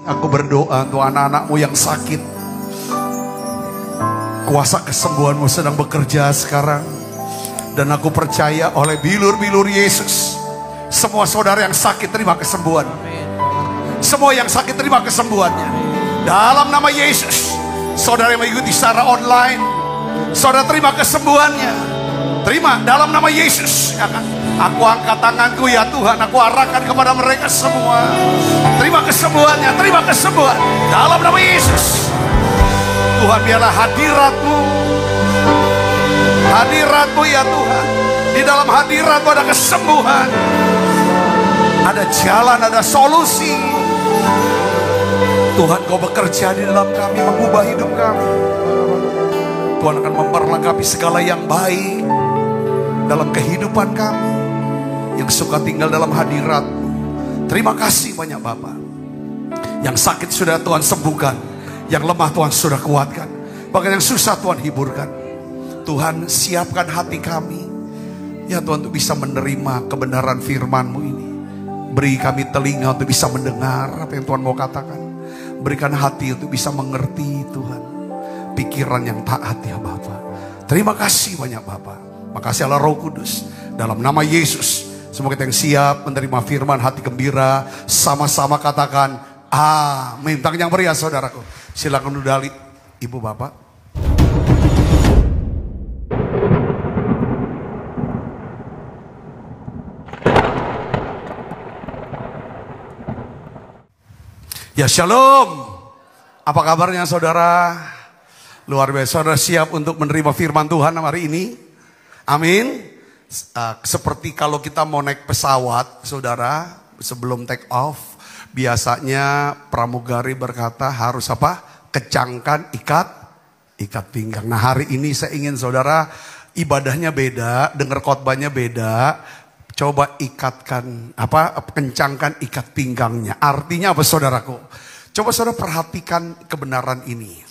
Aku berdoa untuk anak-anakmu yang sakit. Kuasa kesembuhanmu sedang bekerja sekarang. Dan aku percaya oleh bilur-bilur Yesus, semua saudara yang sakit terima kesembuhan. Semua yang sakit terima kesembuhannya. Dalam nama Yesus. Saudara yang mengikuti secara online, saudara terima kesembuhannya. Terima dalam nama Yesus. Aku angkat tanganku ya Tuhan, aku arahkan kepada mereka semua. Terima kesembuhannya, terima kesembuhan dalam nama Yesus. Tuhan, biarlah hadirat-Mu. Hadirat-Mu ya Tuhan. Di dalam hadirat-Mu ada kesembuhan. Ada jalan, ada solusi. Tuhan, Kau bekerja di dalam kami, mengubah hidup kami. Tuhan akan memperlengkapi segala yang baik dalam kehidupan kami, yang suka tinggal dalam hadirat-Mu. Terima kasih banyak Bapa. Yang sakit sudah Tuhan sembuhkan, yang lemah Tuhan sudah kuatkan, bahkan yang susah Tuhan hiburkan. Tuhan, siapkan hati kami ya Tuhan untuk bisa menerima kebenaran firman-Mu ini. Beri kami telinga untuk bisa mendengar apa yang Tuhan mau katakan. Berikan hati untuk bisa mengerti Tuhan, pikiran yang taat ya Bapa. Terima kasih banyak Bapa. Makasih Allah Roh Kudus. Dalam nama Yesus, semoga kita yang siap menerima firman, hati gembira, sama-sama katakan amin. Tangan yang meriah saudaraku. Silakan duduk Ibu Bapak. Ya shalom. Apa kabarnya saudara? Luar biasa, saudara siap untuk menerima firman Tuhan hari ini? Amin. Seperti kalau kita mau naik pesawat, saudara, sebelum take off, biasanya pramugari berkata harus apa? Kencangkan ikat pinggang. Nah hari ini saya ingin saudara, ibadahnya beda, dengar khotbahnya beda. Coba kencangkan ikat pinggangnya. Artinya apa saudaraku? Coba saudara perhatikan kebenaran ini.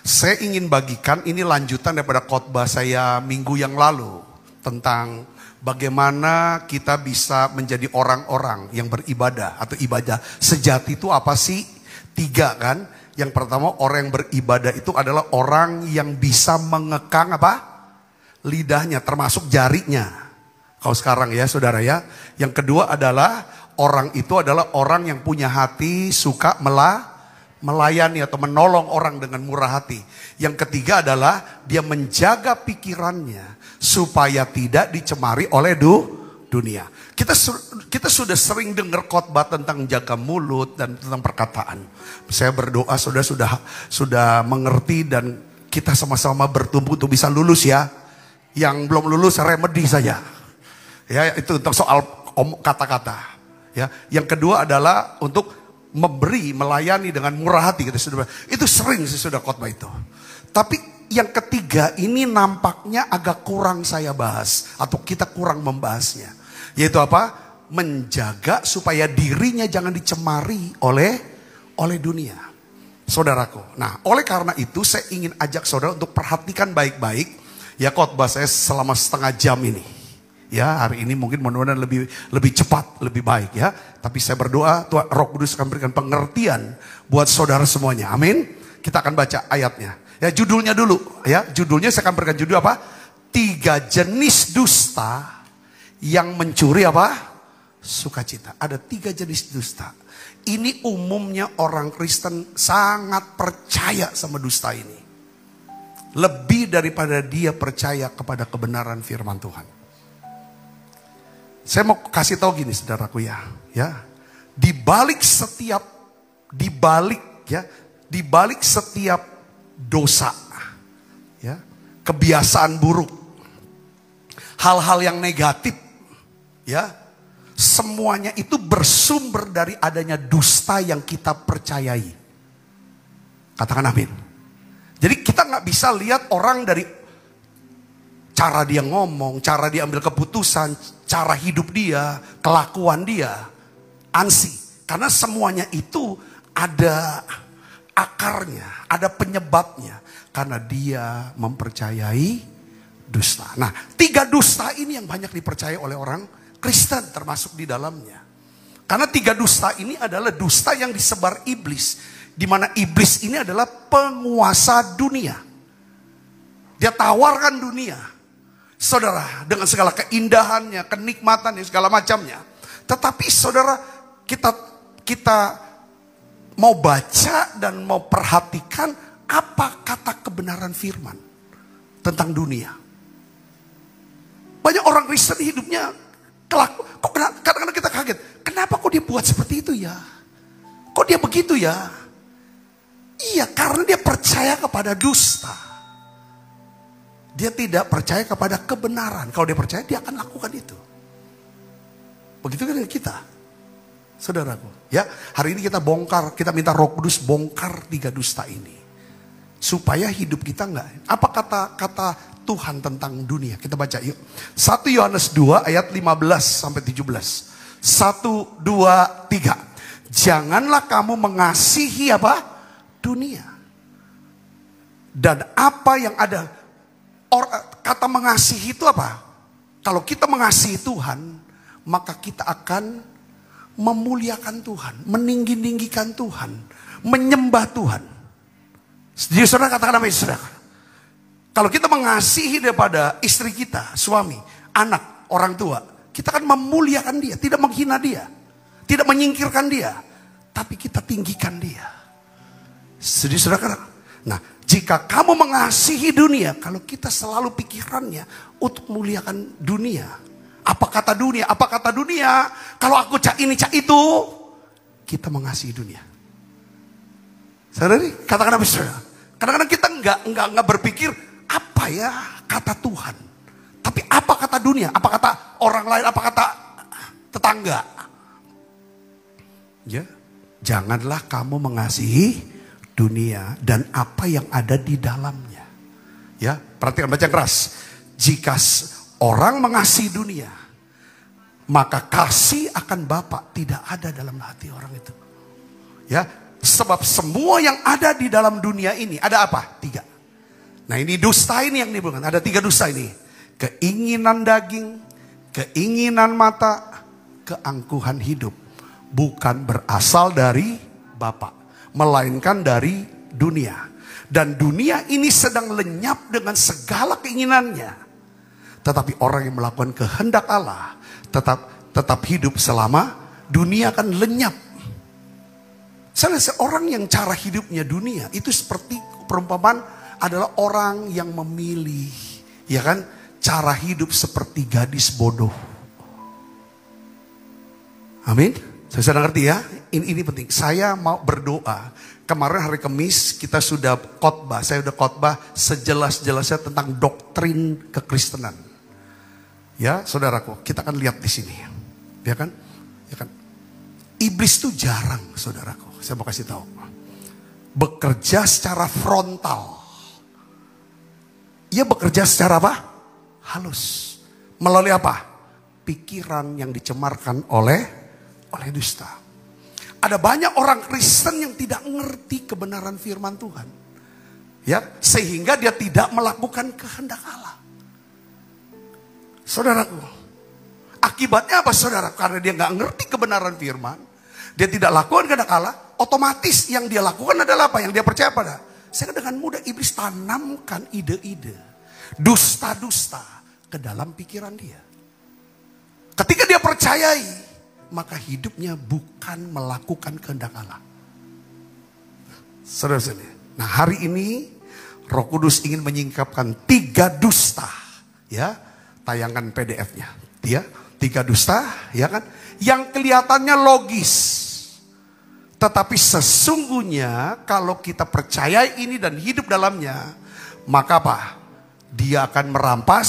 Saya ingin bagikan, ini lanjutan daripada khotbah saya minggu yang lalu. Tentang bagaimana kita bisa menjadi orang-orang yang beribadah. Atau ibadah sejati itu apa sih? 3 kan. Yang pertama, orang yang beribadah itu adalah orang yang bisa mengekang apa? Lidahnya, termasuk jarinya. Kalau sekarang ya saudara ya. Yang kedua adalah orang itu adalah orang yang punya hati suka melayani atau menolong orang dengan murah hati. Yang ketiga adalah dia menjaga pikirannya supaya tidak dicemari oleh dunia. Kita sudah sering dengar khotbah tentang jaga mulut dan tentang perkataan. Saya berdoa saudara sudah mengerti dan kita sama-sama bertumbuh untuk bisa lulus ya. Yang belum lulus remedi saja. Ya, itu tentang soal kata-kata. Ya, yang kedua adalah untuk melayani dengan murah hati. Itu sering saya sudah khotbah itu. Tapi yang ketiga ini nampaknya agak kurang saya bahas atau kita kurang membahasnya. Yaitu apa? Menjaga supaya dirinya jangan dicemari oleh dunia. Saudaraku. Nah, oleh karena itu saya ingin ajak saudara untuk perhatikan baik-baik ya khotbah saya selama setengah jam ini. Ya, hari ini mungkin mudah-mudahan lebih cepat, lebih baik ya. Tapi saya berdoa Tuhan Roh Kudus akan berikan pengertian buat saudara semuanya. Amin. Kita akan baca ayatnya. Ya, judulnya dulu ya. Judulnya saya akan berikan judul apa? 3 jenis dusta yang mencuri apa? Sukacita. Ada 3 jenis dusta. Ini umumnya orang Kristen sangat percaya sama dusta ini. Lebih daripada dia percaya kepada kebenaran firman Tuhan. Saya mau kasih tahu gini saudaraku ya. Di balik setiap dosa, ya, kebiasaan buruk, hal-hal yang negatif, ya, semuanya itu bersumber dari adanya dusta yang kita percayai. Katakan amin. Jadi kita nggak bisa lihat orang dari cara dia ngomong, cara dia ambil keputusan, cara hidup dia, kelakuan dia, ansi. Karena semuanya itu ada akarnya, ada penyebabnya. Karena dia mempercayai dusta. Nah, 3 dusta ini yang banyak dipercaya oleh orang Kristen termasuk di dalamnya. Karena 3 dusta ini adalah dusta yang disebar iblis. Di mana iblis ini adalah penguasa dunia. Dia tawarkan dunia. Saudara, dengan segala keindahannya, kenikmatannya, segala macamnya. Tetapi saudara, kita mau baca dan mau perhatikan apa kata kebenaran firman tentang dunia. Banyak orang Kristen hidupnya kok kadang-kadang kita kaget. Kenapa kok dia buat seperti itu ya? Kok dia begitu ya? Iya, karena dia percaya kepada dusta. Dia tidak percaya kepada kebenaran. Kalau dia percaya, dia akan lakukan itu. Begitu kan dengan kita, saudaraku. Ya, hari ini kita kita minta Roh Kudus bongkar 3 dusta ini. Supaya hidup kita enggak. Apa kata Tuhan tentang dunia? Kita baca yuk. 1 Yohanes 2 ayat 15 sampai 17. 1, 2, 3. Janganlah kamu mengasihi apa? Dunia. Dan apa yang ada. Kata mengasihi itu apa? Kalau kita mengasihi Tuhan, maka kita akan memuliakan Tuhan, meninggi-ninggikan Tuhan, menyembah Tuhan. Jadi saudara katakan apa itu saudara? Kalau kita mengasihi daripada istri kita, suami, anak, orang tua, kita akan memuliakan dia, tidak menghina dia, tidak menyingkirkan dia, tapi kita tinggikan dia. Jadi saudara, nah jika kamu mengasihi dunia, kalau kita selalu pikirannya untuk memuliakan dunia, apa kata dunia? Apa kata dunia? Kalau aku cak ini cak itu, kita mengasihi dunia. Saudara, katakan apa saudara? Kadang-kadang kita enggak berpikir apa ya kata Tuhan, tapi apa kata dunia? Apa kata orang lain? Apa kata tetangga? Ya, janganlah kamu mengasihi dunia dan apa yang ada di dalamnya. Ya, perhatikan baca keras. Jika orang mengasihi dunia, maka kasih akan Bapa tidak ada dalam hati orang itu. Ya, sebab semua yang ada di dalam dunia ini ada apa? 3. Nah ini dusta ini yang dibilang. Ada 3 dusta ini. Keinginan daging, keinginan mata, keangkuhan hidup. Bukan berasal dari Bapa, melainkan dari dunia. Dan dunia ini sedang lenyap dengan segala keinginannya. Tetapi orang yang melakukan kehendak Allah tetap hidup selama dunia akan lenyap. Seorang yang cara hidupnya dunia itu seperti perumpamaan adalah orang yang memilih, ya kan, cara hidup seperti gadis bodoh. Amin. Saya sudah ngerti ya. Ini penting. Saya mau berdoa. Kemarin hari Kamis kita sudah khotbah. Saya sudah khotbah sejelas-jelasnya tentang doktrin kekristenan. Ya, saudaraku, kita akan lihat di sini. Ya kan? Ya kan? Iblis itu jarang, saudaraku. Saya mau kasih tahu. Bekerja secara frontal. Ia bekerja secara apa? Halus. Melalui apa? Pikiran yang dicemarkan oleh dusta. Ada banyak orang Kristen yang tidak mengerti kebenaran firman Tuhan. Ya, sehingga dia tidak melakukan kehendak Allah. Saudaraku, akibatnya apa saudara? Karena dia nggak ngerti kebenaran firman, dia tidak lakukan kehendak Allah, otomatis yang dia lakukan adalah apa? Yang dia percaya pada. Sehingga dengan mudah iblis tanamkan ide-ide, dusta-dusta ke dalam pikiran dia. Ketika dia percayai, maka hidupnya bukan melakukan kehendak Allah. Saudara-saudara, nah hari ini Roh Kudus ingin menyingkapkan 3 dusta, ya, tayangan PDF-nya, ya, 3 dusta, ya kan, yang kelihatannya logis, tetapi sesungguhnya kalau kita percaya ini dan hidup dalamnya, maka apa? Dia akan merampas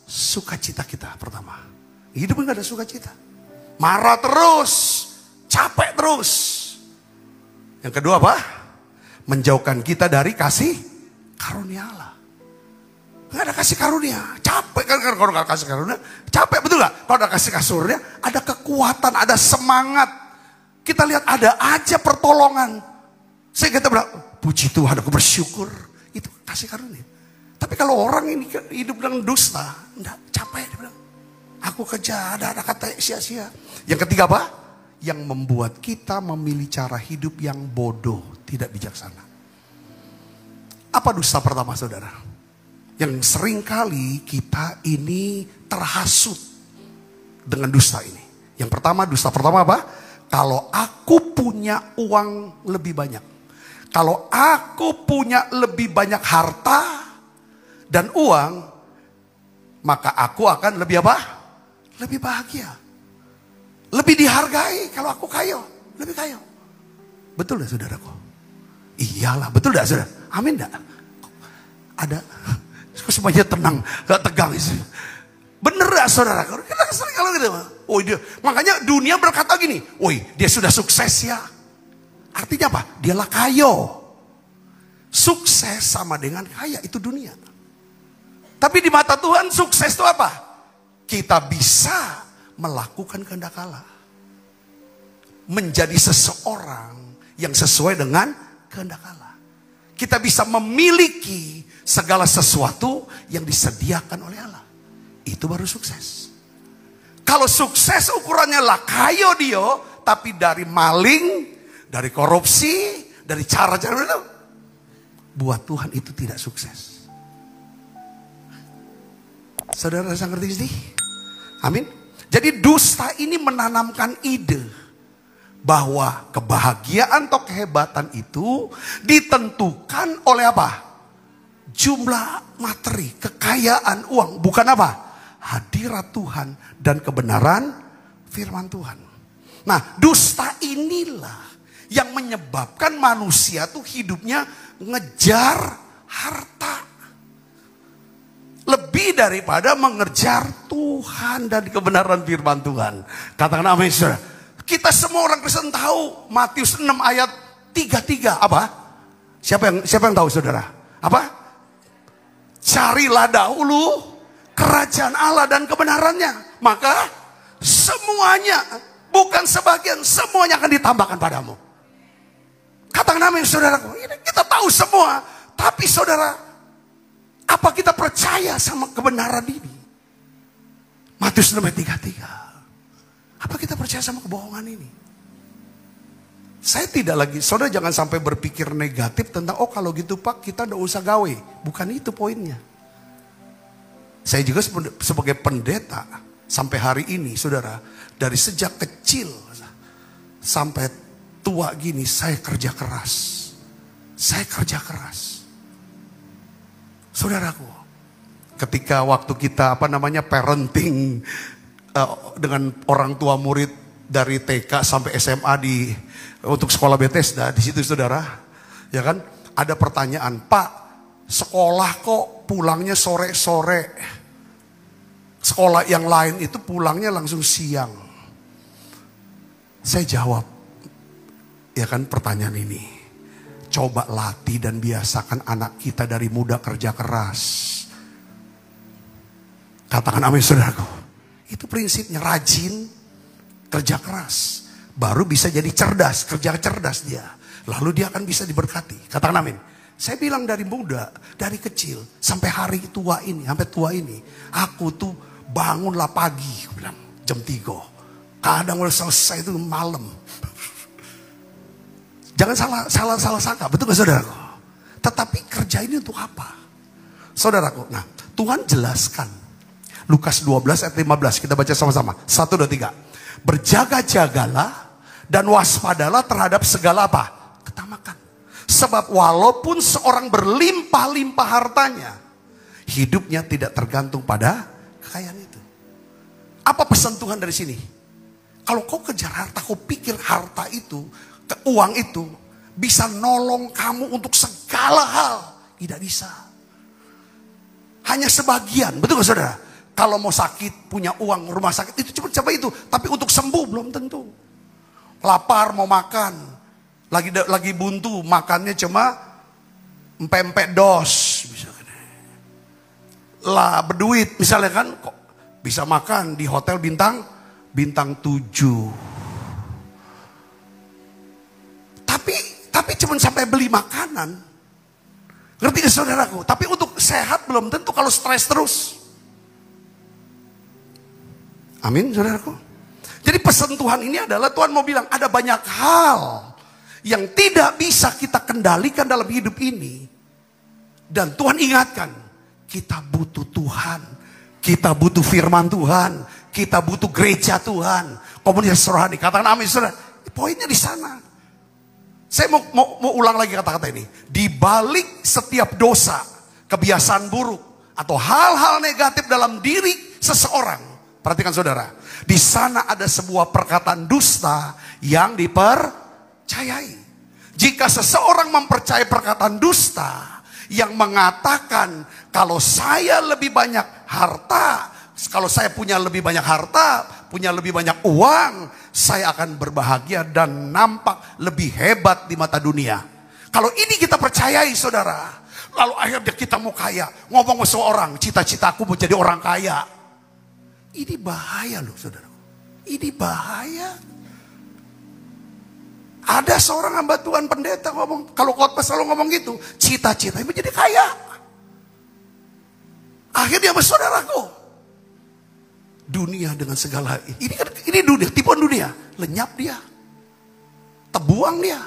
sukacita kita pertama. Hidup nggak ada sukacita, marah terus, capek terus. Yang kedua apa? Menjauhkan kita dari kasih karunia Allah. Nggak ada kasih karunia, capek kan kalau nggak kasih karunia, capek betul nggak? Kalau ada kasih karunia, ada kekuatan, ada semangat. Kita lihat ada aja pertolongan. Sehingga kita bilang, puji Tuhan aku bersyukur. Itu kasih karunia. Tapi kalau orang ini hidup dengan dusta, enggak, capek dia bilang. Aku kerja, ada kata sia-sia. Yang ketiga apa? yang membuat kita memilih cara hidup yang bodoh, tidak bijaksana. Apa dusta pertama, saudara? Yang seringkali kita ini terhasut dengan dusta ini. Yang pertama, dusta pertama apa? Kalau aku punya uang lebih banyak. Kalau aku punya lebih banyak harta dan uang, maka aku akan lebih apa? Lebih bahagia. Lebih dihargai kalau aku kaya. Lebih kaya. Betul gak, saudaraku? Iyalah, betul gak, saudara? Amin gak? Ada? Semuanya tenang, gak tegang. Bener gak, saudara? Kita sering kalau gitu. Oh, dia, makanya dunia berkata gini, woi, dia sudah sukses ya. Artinya apa? Dialah kaya. Sukses sama dengan kaya, itu dunia. Tapi di mata Tuhan sukses itu apa? Kita bisa melakukan kehendak Allah. Menjadi seseorang yang sesuai dengan kehendak Allah. Kita bisa memiliki segala sesuatu yang disediakan oleh Allah. Itu baru sukses. Kalau sukses ukurannya lah kayo dia, tapi dari maling, dari korupsi, dari cara-cara itu, buat Tuhan itu tidak sukses. Saudara saya ngerti sih? Amin. Jadi dusta ini menanamkan ide bahwa kebahagiaan atau kehebatan itu ditentukan oleh apa? Jumlah materi, kekayaan, uang. Bukan apa? Hadirat Tuhan dan kebenaran firman Tuhan. Nah, dusta inilah yang menyebabkan manusia tuh hidupnya ngejar harta. Lebih daripada mengejar Tuhan dan kebenaran firman Tuhan. Katakan amin, saudara. Kita semua orang Kristen tahu Matius 6 ayat 33 apa? Siapa yang tahu, saudara? Apa? Carilah dahulu kerajaan Allah dan kebenarannya, maka semuanya, bukan sebagian, semuanya akan ditambahkan padamu. Katakan amin, saudaraku. Kita tahu semua, tapi saudara, apa kita percaya sama kebenaran ini? Matius 6 ayat 33. Apa kita percaya sama kebohongan ini? Saya tidak lagi, saudara jangan sampai berpikir negatif tentang, oh kalau gitu Pak kita tidak usah gawe. Bukan itu poinnya. Saya juga sebagai pendeta sampai hari ini, saudara, dari sejak kecil sampai tua gini saya kerja keras. Saya kerja keras. Saudaraku, ketika waktu kita parenting dengan orang tua murid dari TK sampai SMA untuk sekolah Bethesda di situ, saudara, ya kan, ada pertanyaan, Pak, sekolah kok pulangnya sore-sore, sekolah yang lain itu pulangnya langsung siang. Saya jawab, ya kan, pertanyaan ini, coba latih dan biasakan anak kita dari muda kerja keras. Katakan amin, saudaraku. Itu prinsipnya, rajin, kerja keras. Baru bisa jadi cerdas, kerja cerdas dia. Lalu dia akan bisa diberkati. Katakan amin. Saya bilang dari muda, dari kecil, sampai hari tua ini, sampai tua ini. Aku tuh bangunlah pagi, aku bilang, jam 3. Kadang udah selesai itu malam. Jangan salah sangka, betul gak, saudaraku? Tetapi kerja ini untuk apa? Saudaraku, nah Tuhan jelaskan. Lukas 12 ayat 15, kita baca sama-sama. 1, 2, 3. Berjaga-jagalah dan waspadalah terhadap segala apa? Ketamakan. Sebab walaupun seorang berlimpah-limpah hartanya, hidupnya tidak tergantung pada kekayaan itu. Apa pesan Tuhan dari sini? Kalau kau kejar harta, kau pikir harta itu, uang itu bisa nolong kamu untuk segala hal. Tidak bisa. Hanya sebagian, betul gak, saudara? Kalau mau sakit, punya uang, rumah sakit, itu cuma coba itu. Tapi untuk sembuh belum tentu. Lapar mau makan, lagi buntu, makannya cuma empek-empek dos. Lah berduit misalnya kan, kok bisa makan di hotel bintang 7. Tapi cuma sampai beli makanan. Ngerti gak, saudaraku? Tapi untuk sehat belum tentu kalau stres terus. Amin, saudaraku. Jadi pesan Tuhan ini adalah Tuhan mau bilang ada banyak hal yang tidak bisa kita kendalikan dalam hidup ini. Dan Tuhan ingatkan, kita butuh Tuhan. Kita butuh firman Tuhan. Kita butuh gereja Tuhan. Komunitas rohani. Katakan amin saudara. Poinnya di sana. Saya mau ulang lagi kata-kata ini. Di balik setiap dosa, kebiasaan buruk, atau hal-hal negatif dalam diri seseorang. Perhatikan saudara. Di sana ada sebuah perkataan dusta yang dipercayai. Jika seseorang mempercayai perkataan dusta yang mengatakan kalau saya lebih banyak harta, kalau saya punya lebih banyak harta, punya lebih banyak uang, saya akan berbahagia dan nampak lebih hebat di mata dunia. Kalau ini kita percayai saudara, lalu akhirnya kita mau kaya, ngomong sama seorang, cita-citaku mau jadi orang kaya. Ini bahaya loh saudara. Ini bahaya. Ada seorang hamba Tuhan pendeta ngomong, kalau khotbah selalu ngomong gitu, cita-citanya menjadi kaya. Akhirnya saudaraku, dunia dengan segala ini dunia, tipuan dunia, lenyap dia, terbuang dia.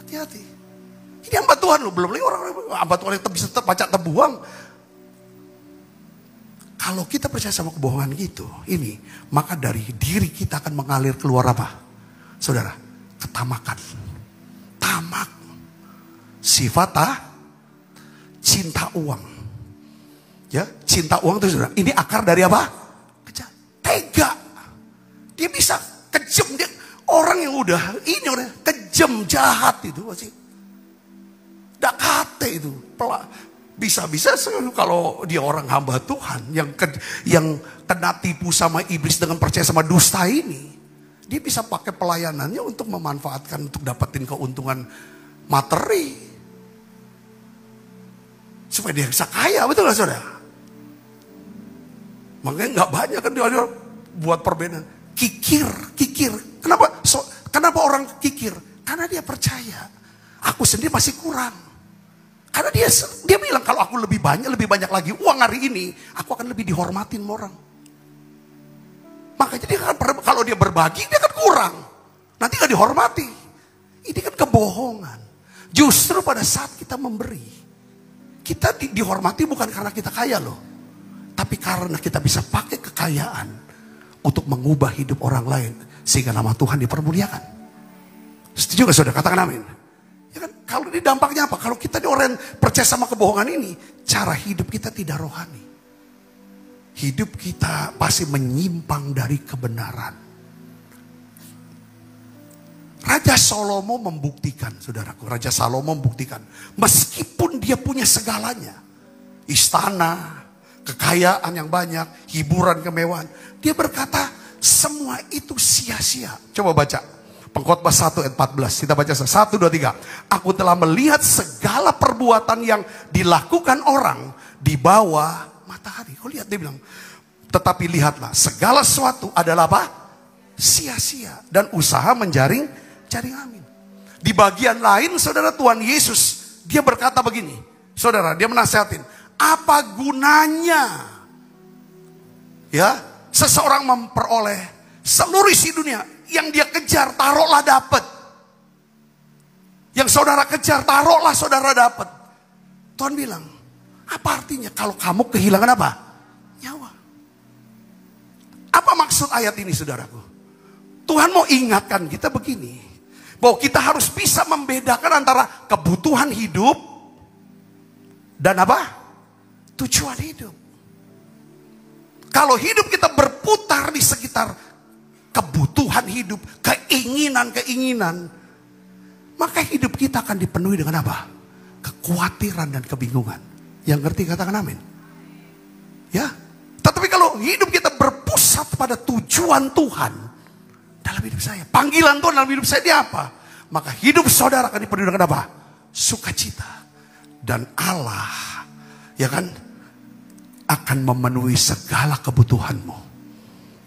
Hati-hati. Ini hamba Tuhan loh, belum lagi orang hamba Tuhan yang bisa terbaca terbuang. Kalau kita percaya sama kebohongan gitu, ini, maka dari diri kita akan mengalir keluar apa? Saudara, ketamakan. Tamak. Sifat cinta uang. Ya, cinta uang itu saudara, ini akar dari apa? Kejam. Tega. Dia bisa kejam, dia orang yang udah ini udah kejam, jahat itu pasti. Dakate itu, bisa-bisa kalau dia orang hamba Tuhan yang kena tipu sama iblis dengan percaya sama dusta ini, dia bisa pakai pelayanannya untuk memanfaatkan untuk dapetin keuntungan materi supaya dia bisa kaya, betul gak saudara? Makanya nggak banyak kan dia buat perbedaan. Kikir. Kenapa orang kikir? Karena dia percaya aku sendiri masih kurang. Karena dia bilang kalau aku lebih banyak lagi uang hari ini, aku akan lebih dihormatin orang. Makanya dia kalau dia berbagi dia kan kurang. Nanti gak dihormati. Ini kan kebohongan. Justru pada saat kita memberi, kita dihormati bukan karena kita kaya loh. Tapi karena kita bisa pakai kekayaan untuk mengubah hidup orang lain. Sehingga nama Tuhan dipermuliakan. Setuju gak saudara? Katakan amin. Ya kan, kalau ini dampaknya apa? Kalau kita orang percaya sama kebohongan ini, cara hidup kita tidak rohani. Hidup kita pasti menyimpang dari kebenaran. Raja Salomo membuktikan, saudaraku. Raja Salomo membuktikan. Meskipun dia punya segalanya. Istana, kekayaan yang banyak, hiburan kemewahan. Dia berkata, semua itu sia-sia. Coba baca. Pengkhotbah 1 ayat 14. Kita baca 1, 2, 3. Aku telah melihat segala perbuatan yang dilakukan orang di bawah matahari. Kau lihat dia bilang. Tetapi lihatlah, segala sesuatu adalah apa? Sia-sia. Dan usaha menjaring angin. Di bagian lain saudara, Tuhan Yesus, dia berkata begini. Saudara, dia menasihatin. Apa gunanya? Ya, seseorang memperoleh seluruh isi dunia. Yang dia kejar, taruhlah dapat. Yang saudara kejar, taruhlah saudara dapat. Tuhan bilang, apa artinya kalau kamu kehilangan apa? Nyawa. Apa maksud ayat ini saudaraku? Tuhan mau ingatkan kita begini. Bahwa kita harus bisa membedakan antara kebutuhan hidup dan apa? Tujuan hidup. Kalau hidup kita berputar di sekitar kebutuhan hidup, keinginan-keinginan, maka hidup kita akan dipenuhi dengan apa? Kekhawatiran dan kebingungan. Yang ngerti katakan amin. Ya. Tetapi kalau hidup kita berpusat pada tujuan Tuhan dalam hidup saya, panggilan Tuhan dalam hidup saya, dia apa? Maka hidup saudara akan dipenuhi dengan apa? Sukacita. Dan Allah, ya kan, akan memenuhi segala kebutuhanmu.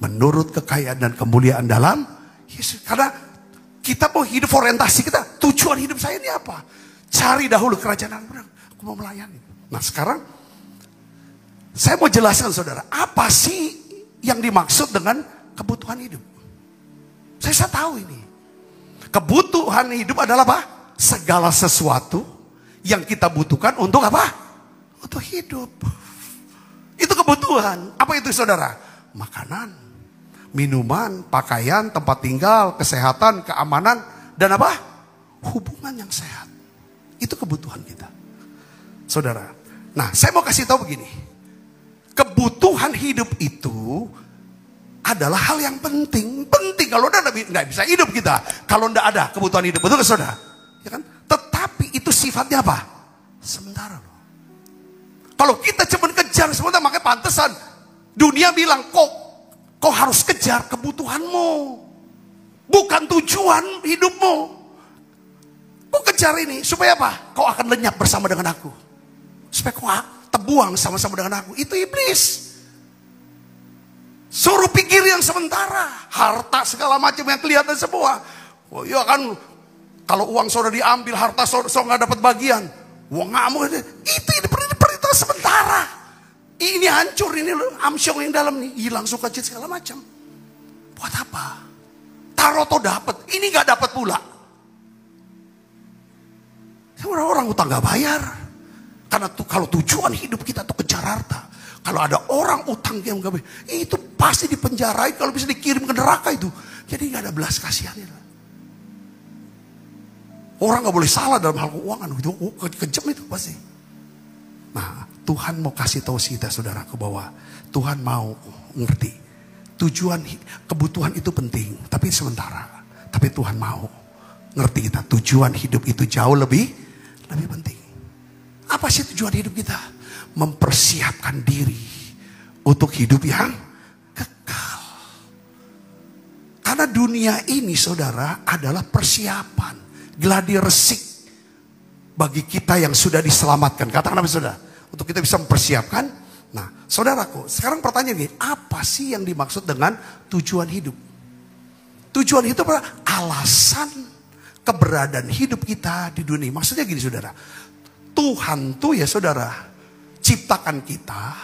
Menurut kekayaan dan kemuliaan dalam Yesus. Karena kita mau hidup, orientasi kita, tujuan hidup saya ini apa? Cari dahulu kerajaan Allah. Aku mau melayani. Nah sekarang, saya mau jelaskan saudara, apa sih yang dimaksud dengan kebutuhan hidup. Saya tahu ini. Kebutuhan hidup adalah apa? Segala sesuatu yang kita butuhkan untuk apa? Untuk hidup. Itu kebutuhan. Apa itu saudara? Makanan, minuman, pakaian, tempat tinggal, kesehatan, keamanan, dan apa? Hubungan yang sehat. Itu kebutuhan kita. Saudara. Nah, saya mau kasih tahu begini. Kebutuhan hidup itu adalah hal yang penting. Penting, kalau udah nggak bisa hidup kita. Kalau nggak ada kebutuhan hidup. Betul saudara? Ya kan? Tetapi itu sifatnya apa? Sementara loh. Kalau kita cuma kejar sementara, makanya pantesan dunia bilang, kok harus kejar kebutuhanmu. Bukan tujuan hidupmu. Kau kejar ini, supaya apa? Kau akan lenyap bersama dengan aku. Supaya kau terbuang sama-sama dengan aku. Itu iblis. Suruh pikir yang sementara. Harta segala macam yang kelihatan semua. Oh, ya kan, kalau uang saudara diambil, harta saudara nggak dapat bagian. Wah, ngamuk. Itu perintah sementara. Ini hancur, ini amsyong yang dalam nih. Hilang sukacita segala macam. Buat apa? Taruh atau dapat. Ini nggak dapat pula. Orang utang nggak bayar. Karena kalau tujuan hidup kita tuh kejar harta. Kalau ada orang utang yang gak bayar, itu pasti dipenjarai, kalau bisa dikirim ke neraka itu. Jadi gak ada belas kasihannya. Orang gak boleh salah dalam hal keuangan, itu kejam itu pasti. Nah, Tuhan mau kasih tahu kita saudaraku bahwa Tuhan mau ngerti. Tujuan, kebutuhan itu penting, tapi sementara. Tapi Tuhan mau ngerti kita, tujuan hidup itu jauh lebih penting. Apa sih tujuan hidup kita? Mempersiapkan diri untuk hidup yang kekal. Karena dunia ini saudara adalah persiapan, gladi resik bagi kita yang sudah diselamatkan. Katakan apa saudara? Untuk kita bisa mempersiapkan. Nah saudaraku, sekarang pertanyaan gini, apa sih yang dimaksud dengan tujuan hidup? Tujuan hidup adalah alasan keberadaan hidup kita di dunia. Maksudnya gini saudara, Tuhan tuh ya saudara ciptakan kita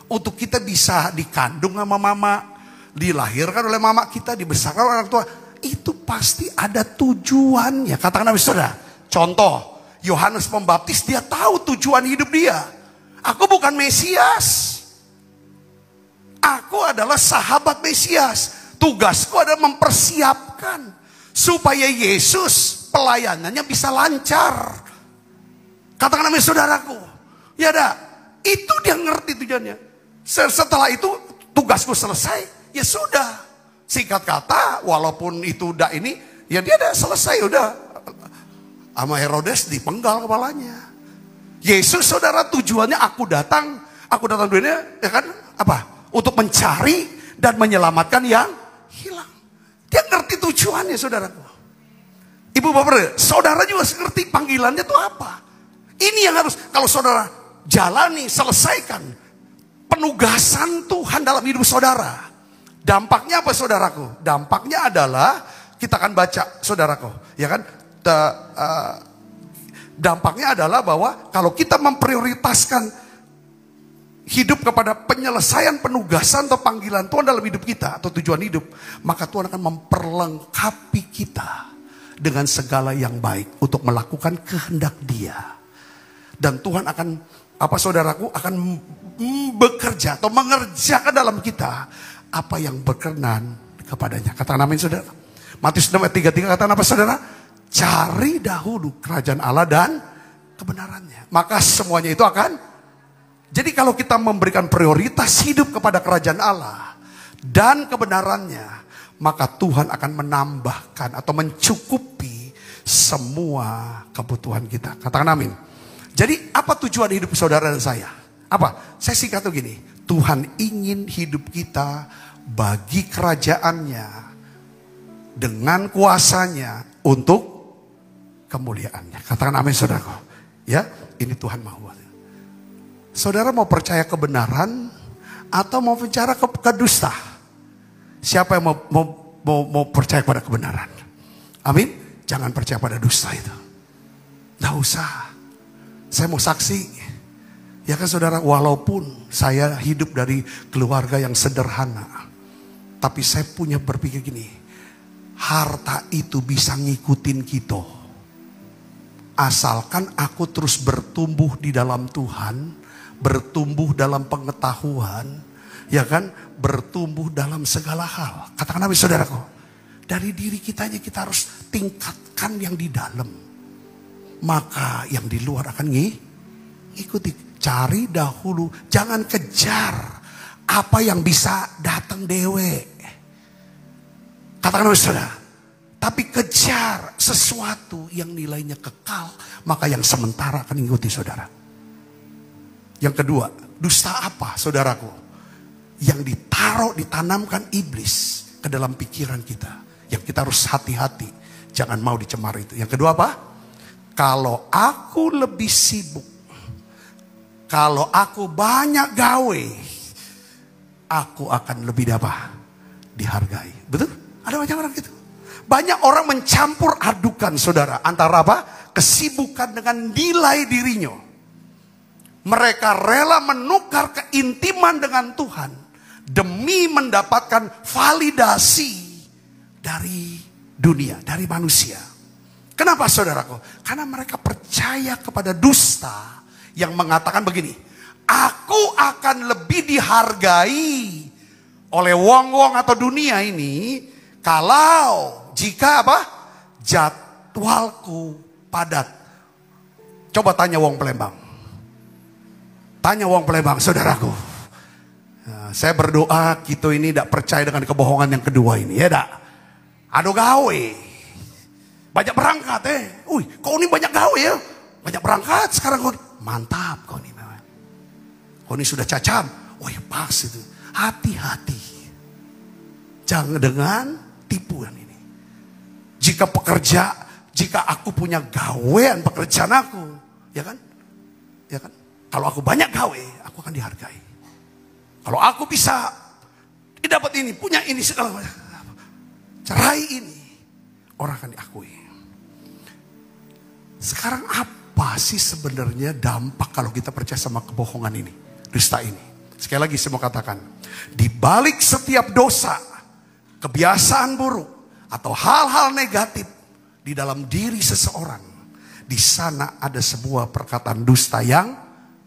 untuk kita bisa dikandung sama mama, dilahirkan oleh mama kita, dibesarkan oleh orang tua. Itu pasti ada tujuannya. Katakan apa saudara? Contoh, Yohanes Pembaptis, dia tahu tujuan hidup dia. Aku bukan Mesias. Aku adalah sahabat Mesias. Tugasku adalah mempersiapkan supaya Yesus pelayanannya bisa lancar. Katakan nama saudaraku. Ya dah, itu dia ngerti tujuannya. Setelah itu tugasku selesai, ya sudah. Singkat kata, walaupun itu udah ini, ya dia udah selesai, udah. Sama Herodes dipenggal kepalanya. Yesus saudara tujuannya aku datang dunia, ya kan? Apa? Untuk mencari dan menyelamatkan yang hilang. Dia ngerti tujuannya saudaraku. Ibu bapak, saudara juga ngerti panggilannya itu apa. Ini yang harus, kalau saudara jalani, selesaikan penugasan Tuhan dalam hidup saudara. Dampaknya apa saudaraku? Dampaknya adalah, kita akan baca saudaraku, ya kan? Dampaknya adalah bahwa kalau kita memprioritaskan hidup kepada penyelesaian penugasan atau panggilan Tuhan dalam hidup kita atau tujuan hidup, maka Tuhan akan memperlengkapi kita dengan segala yang baik untuk melakukan kehendak Dia. Dan Tuhan akan, apa saudaraku, akan bekerja atau mengerjakan dalam kita apa yang berkenan kepadanya. Katakan amin saudara. Matius 6 ayat 33 katakan apa saudara? Cari dahulu kerajaan Allah dan kebenarannya. Maka semuanya itu akan. Jadi kalau kita memberikan prioritas hidup kepada kerajaan Allah dan kebenarannya, maka Tuhan akan menambahkan atau mencukupi semua kebutuhan kita. Katakan amin. Jadi apa tujuan hidup saudara dan saya? Apa? Saya singkat tuh gini. Tuhan ingin hidup kita bagi kerajaannya dengan kuasanya untuk kemuliaannya. Katakan amin saudaraku. Ya, ini Tuhan mau. Saudara mau percaya kebenaran atau mau percaya kedusta? Siapa yang mau percaya pada kebenaran? Amin. Jangan percaya pada dusta itu. Nggak usah. Saya mau saksi. Ya kan saudara, walaupun saya hidup dari keluarga yang sederhana. Tapi saya punya berpikir gini, harta itu bisa ngikutin kita. Asalkan aku terus bertumbuh di dalam Tuhan, bertumbuh dalam pengetahuan, ya kan, bertumbuh dalam segala hal. Katakan amin saudaraku. Dari diri kita aja kita harus tingkatkan yang di dalam. Maka yang di luar akan ngikuti. Cari dahulu, jangan kejar apa yang bisa datang dewe. Katakan amin saudara. Tapi kejar sesuatu yang nilainya kekal, maka yang sementara akan mengikuti saudara. Yang kedua, dusta apa saudaraku? Yang ditaruh, ditanamkan iblis ke dalam pikiran kita. Yang kita harus hati-hati, jangan mau dicemari itu. Yang kedua apa? Kalau aku lebih sibuk, kalau aku banyak gawe, aku akan lebih dihargai. Betul? Ada banyak orang gitu. Banyak orang mencampur adukan saudara. Antara apa? Kesibukan dengan nilai dirinya. Mereka rela menukar keintiman dengan Tuhan. Demi mendapatkan validasi dari dunia, dari manusia. Kenapa saudaraku? Karena mereka percaya kepada dusta yang mengatakan begini. Aku akan lebih dihargai oleh wong-wong atau dunia ini kalau jika apa? Jadwalku padat. Coba tanya wong Palembang. Tanya wong Palembang, saudaraku. Nah, saya berdoa kita ini tidak percaya dengan kebohongan yang kedua ini. Ya tak? Aduh gawe. Banyak berangkat kau ini banyak gawe ya. Banyak berangkat sekarang kau. Mantap kau ini. Kau ini sudah cacam. Ya pas itu. Hati-hati. Jangan dengan tipuan ini. Jika aku punya gawean pekerjaan aku, ya kan? Kalau aku banyak gawe, aku akan dihargai. Kalau aku bisa dapat ini, punya ini segala macam, cerai ini, orang akan diakui. Sekarang apa sih sebenarnya dampak kalau kita percaya sama kebohongan ini, dusta ini? Sekali lagi saya mau katakan, di balik setiap dosa, kebiasaan buruk, atau hal-hal negatif di dalam diri seseorang, di sana ada sebuah perkataan dusta yang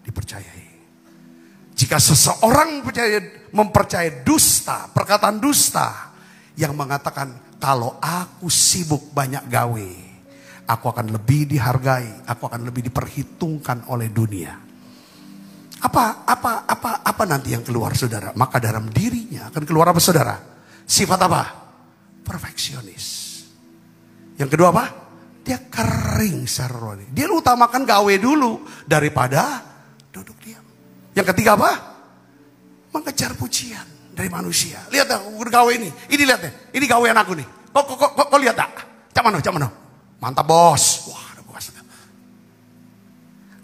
dipercayai. Jika seseorang mempercayai dusta, perkataan dusta yang mengatakan kalau aku sibuk banyak gawe, aku akan lebih dihargai, aku akan lebih diperhitungkan oleh dunia. Apa nanti yang keluar saudara? Maka dalam dirinya akan keluar apa saudara? Sifat apa? Perfeksionis. Yang kedua apa? Dia kering secara rohani. Dia utamakan gawe dulu daripada duduk diam. Yang ketiga apa? Mengejar pujian dari manusia. Lihat aku gawe ini. Ini lihat deh. Ini gawean aku nih. Kok lihat tak? Cak mana? Mantap bos. Wah, ada bos.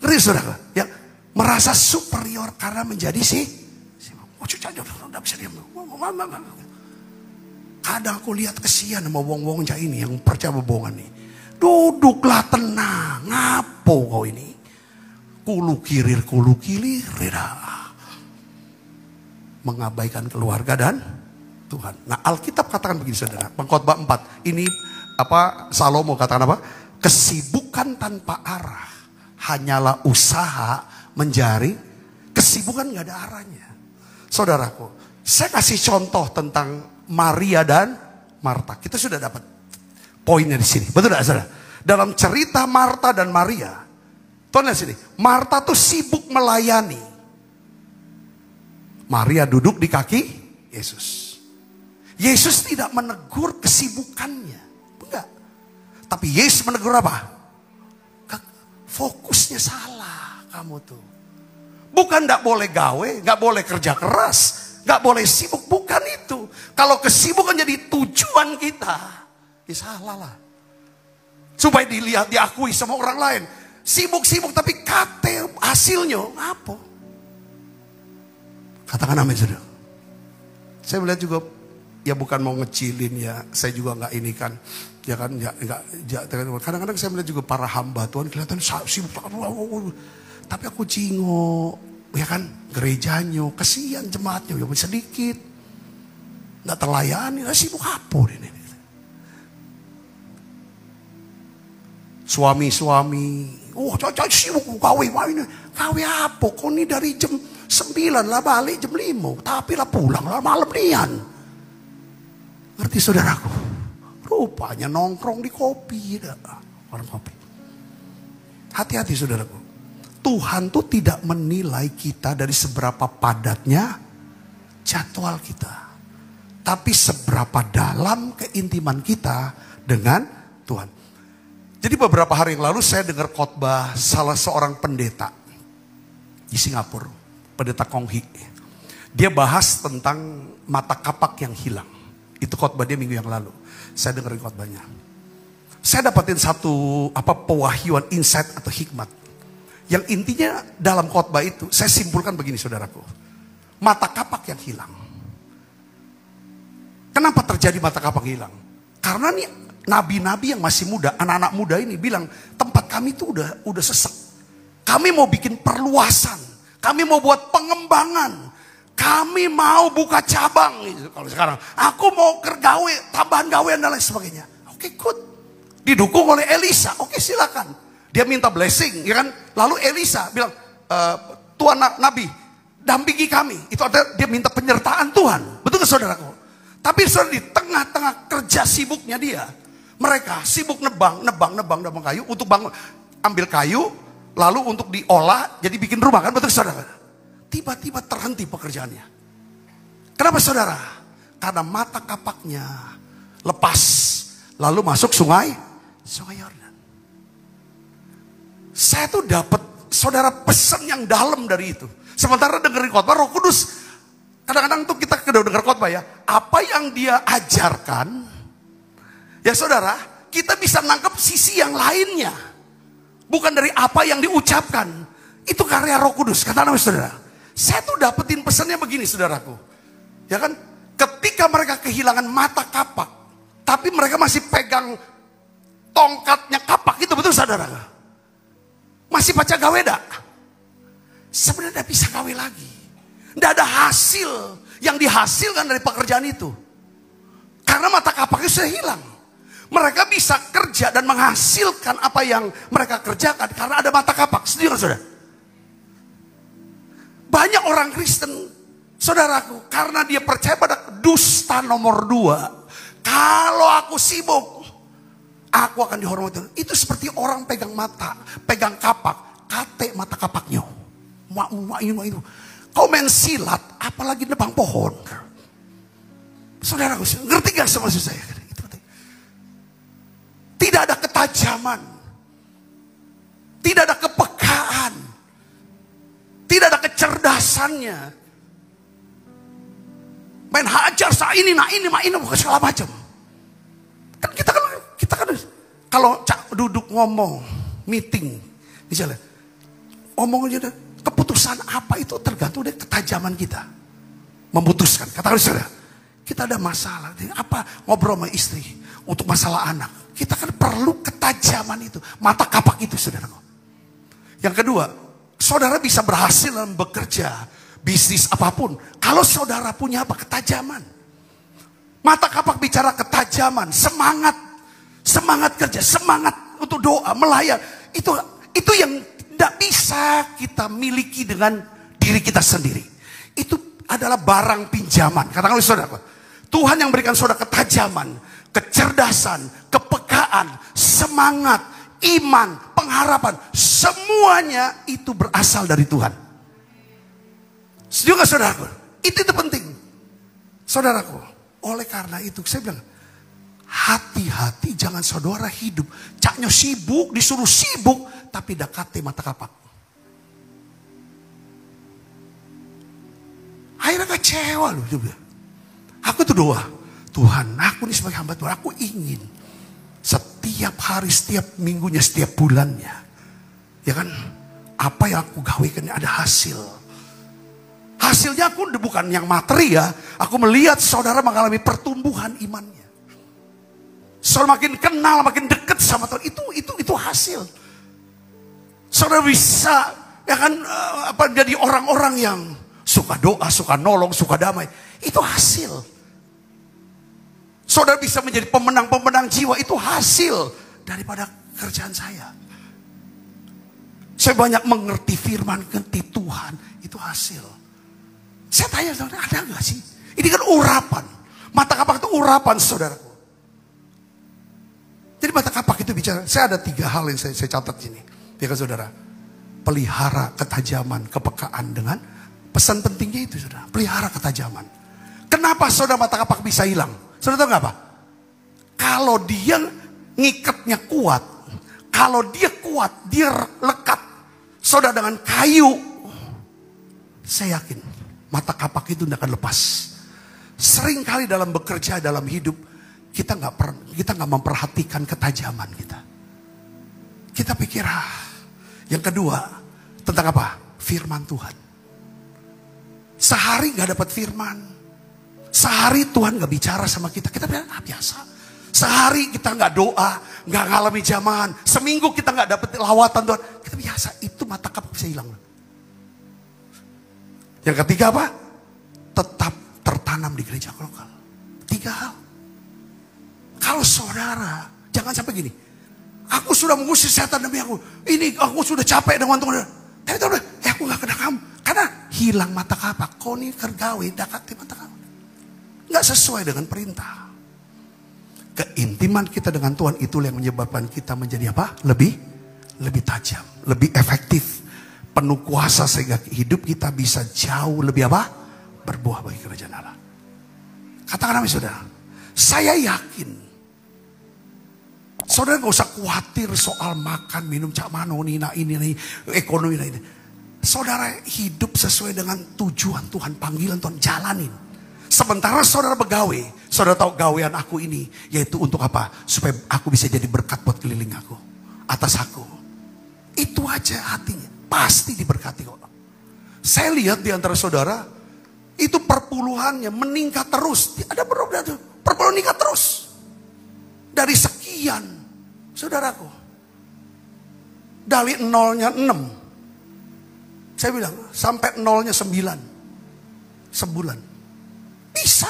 Ngeri saudara. Yang merasa superior karena menjadi udah bisa diam. Kadang aku lihat kesian sama wong-wong ini yang percaya bohongan nih. Duduklah tenang. Ngapo kau ini? Kulu kilir. Mengabaikan keluarga dan Tuhan. Nah Alkitab katakan begini saudara. Pengkhotbah 4. Ini Salomo katakan apa? Kesibukan tanpa arah. Hanyalah usaha mencari. Kesibukan gak ada arahnya. Saudaraku. Saya kasih contoh tentang Maria dan Marta. Kita sudah dapat poinnya di sini. Betul tidak saudara? Dalam cerita Marta dan Maria. Tuhan lihat sini. Marta tuh sibuk melayani. Maria duduk di kaki Yesus. Yesus tidak menegur kesibukannya. Enggak. Tapi Yesus menegur apa? Fokusnya salah kamu tuh. Bukan tidak boleh gawe, nggak boleh kerja keras, nggak boleh sibuk, bukan itu. Kalau kesibukan jadi tujuan kita, ya salah lah. Supaya dilihat, diakui sama orang lain. Sibuk-sibuk tapi kate hasilnya apa? Katakan amin saudara. Saya melihat juga, ya bukan mau ngecilin ya, saya juga nggak ini kan, ya kan, kadang-kadang saya melihat juga para hamba Tuhan kelihatan sibuk, tapi aku jingok, ya kan, gerejanya, kesian jemaatnya, ya sedikit. Nggak terlayani, sibuk apa ini. Suami-suami, cocok sibuk kawin ini. Kawin apa? Kau ini dari jam 9 lah balik jam 5. Tapi lah pulang lah malam nian. Ngerti saudaraku? Rupanya nongkrong di kopi. Orang kopi. Hati-hati saudaraku. Tuhan tuh tidak menilai kita dari seberapa padatnya jadwal kita. Tapi seberapa dalam keintiman kita dengan Tuhan. Jadi beberapa hari yang lalu saya dengar khotbah salah seorang pendeta di Singapura. Pendeta Kong Hik. Dia bahas tentang mata kapak yang hilang. Itu khotbah dia minggu yang lalu. Saya dengerin khotbahnya. Saya dapatin satu pewahyuan, insight atau hikmat. Yang intinya dalam khotbah itu saya simpulkan begini saudaraku. Mata kapak yang hilang. Kenapa terjadi mata kapak hilang? Karena nih nabi-nabi yang masih muda, anak-anak muda ini bilang tempat kami itu udah sesek. Kami mau bikin perluasan, kami mau buat pengembangan, kami mau buka cabang. Kalau sekarang aku mau kergawe, tambahan gawean dan lain sebagainya. Oke, good. Didukung oleh Elisa. Oke, silakan. Dia minta blessing, ya kan? Lalu Elisa bilang, Tuhan Nabi, dampingi kami. Itu artinya dia minta penyertaan Tuhan. Betul ke saudaraku? Tapi saudara di tengah-tengah kerja sibuknya dia, mereka sibuk nebang kayu untuk bangun, ambil kayu, lalu untuk diolah, jadi bikin rumah kan? Betul saudara? Tiba-tiba terhenti pekerjaannya. Kenapa saudara? Karena mata kapaknya lepas, lalu masuk sungai Yordan. Saya tuh dapat saudara pesan yang dalam dari itu. Sementara dengerin khotbah Roh Kudus, kadang-kadang tuh kita dengar khotbah ya, apa yang dia ajarkan, ya saudara, kita bisa nangkep sisi yang lainnya. Bukan dari apa yang diucapkan. Itu karya Roh Kudus. Kata nama saudara. Saya tuh dapetin pesannya begini saudaraku. Ya kan? Ketika mereka kehilangan mata kapak. Tapi mereka masih pegang tongkatnya kapak. Itu betul saudara. Masih baca gawe dak? Sebenarnya tidak bisa gawe lagi. Tidak ada hasil yang dihasilkan dari pekerjaan itu. Karena mata kapaknya sudah hilang. Mereka bisa kerja dan menghasilkan apa yang mereka kerjakan karena ada mata kapak. Setuju kan saudara? Banyak orang Kristen, saudaraku, karena dia percaya pada dusta nomor 2. Kalau aku sibuk, aku akan dihormati. Itu seperti orang pegang kapak, kate mata kapaknya. Itu. Kau main silat, apalagi nebang pohon. Saudaraku, ngerti gak maksud saya? Tidak ada ketajaman. Tidak ada kepekaan. Tidak ada kecerdasannya. Main hajar ini, segala macam. Kan kita kan kalau duduk ngomong, meeting, misalnya, ngomong aja keputusan apa itu tergantung dari ketajaman kita. Memutuskan, katakan saudara, kita ada masalah, apa ngobrol sama istri untuk masalah anak. Kita kan perlu ketajaman itu, mata kapak itu saudara. Yang kedua, saudara bisa berhasil dalam bekerja, bisnis apapun. Kalau saudara punya apa? Ketajaman. Mata kapak bicara ketajaman, semangat kerja, semangat untuk doa, melayani. Itu yang tidak bisa kita miliki dengan diri kita sendiri. Itu adalah barang pinjaman. Katakan saudara, Tuhan yang berikan saudara ketajaman, kecerdasan, kepekaan, semangat, iman, pengharapan. Semuanya itu berasal dari Tuhan. Setuju gak saudaraku? Itu penting. Saudaraku, oleh karena itu saya bilang, hati-hati jangan saudara hidup. Caknya sibuk, disuruh sibuk, tapi dekati mata kapak. Akhirnya kecewa loh. Aku tuh doa, Tuhan, aku ini sebagai hamba Tuhan, aku ingin setiap hari, setiap minggunya, setiap bulannya, ya kan, apa yang aku gawekan ada hasil. Hasilnya aku bukan yang materi ya, aku melihat saudara mengalami pertumbuhan imannya. Saudara makin kenal, makin dekat sama Tuhan, itu hasil. Saudara bisa, ya kan, jadi orang-orang yang suka doa, suka nolong, suka damai, itu hasil. Saudara bisa menjadi pemenang-pemenang jiwa, itu hasil daripada kerjaan saya. Saya banyak mengerti firman, mengerti Tuhan, itu hasil. Saya tanya saudara, ada gak sih? Ini kan urapan. Mata kapak itu urapan saudaraku. Jadi mata kapak itu bicara, saya ada 3 hal yang saya catat sini. Ya kan saudara? Pelihara ketajaman, kepekaan dengan pesan pentingnya itu saudara. Pelihara ketajaman. Kenapa saudara mata kapak bisa hilang? Saudara tahu gak apa? Kalau dia ngikatnya kuat, kalau dia kuat, dia lekat. Saudara dengan kayu, saya yakin mata kapak itu tidak akan lepas. Sering kali dalam bekerja, dalam hidup, kita nggak memperhatikan ketajaman kita. Kita pikir, yang kedua tentang apa? Firman Tuhan. Sehari nggak dapat firman, sehari Tuhan nggak bicara sama kita. Kita bilang biasa. Sehari kita nggak doa, nggak ngalami jamahan. Seminggu kita nggak dapat lawatan Tuhan. Kita biasa. Itu mata kapak bisa hilang. Yang ketiga apa? Tetap tertanam di gereja lokal. 3 hal. Kalau saudara, jangan sampai gini. Aku sudah mengusir setan demi aku. Ini aku sudah capek dengan Tuhan. Tapi Tuhan, aku gak kena kamu. Karena hilang mata kapak. Kau ini kergawe, dakati mata kapak. Gak sesuai dengan perintah. Keintiman kita dengan Tuhan itulah yang menyebabkan kita menjadi apa? Lebih tajam, lebih efektif. Penuh kuasa sehingga hidup kita bisa jauh lebih apa? Berbuah bagi kerajaan Allah. Katakan amin saudara. Saya yakin saudara gak usah khawatir soal makan, minum, cak mano, ini, ekonomi ini. Saudara hidup sesuai dengan tujuan Tuhan, panggilan Tuhan, jalanin. Sementara saudara begawe, saudara tahu gawean aku ini, yaitu untuk apa? Supaya aku bisa jadi berkat buat keliling aku, atas aku. Itu aja hatinya, pasti diberkati kok. Saya lihat di antara saudara, itu perpuluhannya meningkat terus. Ada berapa tuh? Perpuluhan meningkat terus. Dari sekian, saudaraku. Dari nolnya 6. Saya bilang, sampai nolnya 9. Sebulan. Bisa.